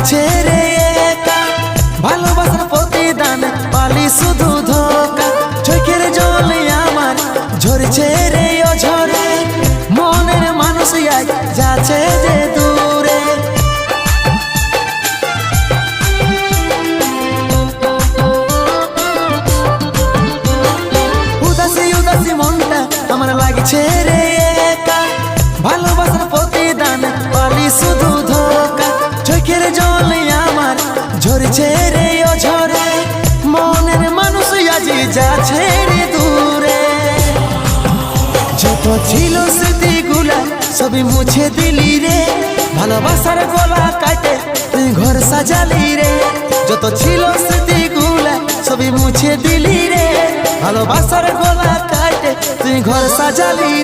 লাগছে রে একা, ভালোবাসার প্রতিদান পালি শুধু ধোকা। চোখের জলে আমার ঝরছে রে অঝরে, মনের মানুষ আজ যাচ্ছে যে দূরে। উদাসী উদাসী মনটা আমার লাগছে রে একা, ভালোবাসার প্রতিদান পালি শুধু ধোকা। চোখের জলে আমার ঝরছে রে অঝরে, মনের মানুষ আজ যাচ্ছে রে দূরে। যত ছিল স্মৃতিগুলা সবই মুছে দিলি রে, ভালোবাসার গলা কাটে তুই ঘর সাজালি রে। যত ছিল স্মৃতিগুলা সবই মুছে দিলি রে, ভালোবাসার গলা কাটে তুই ঘর সাজালি।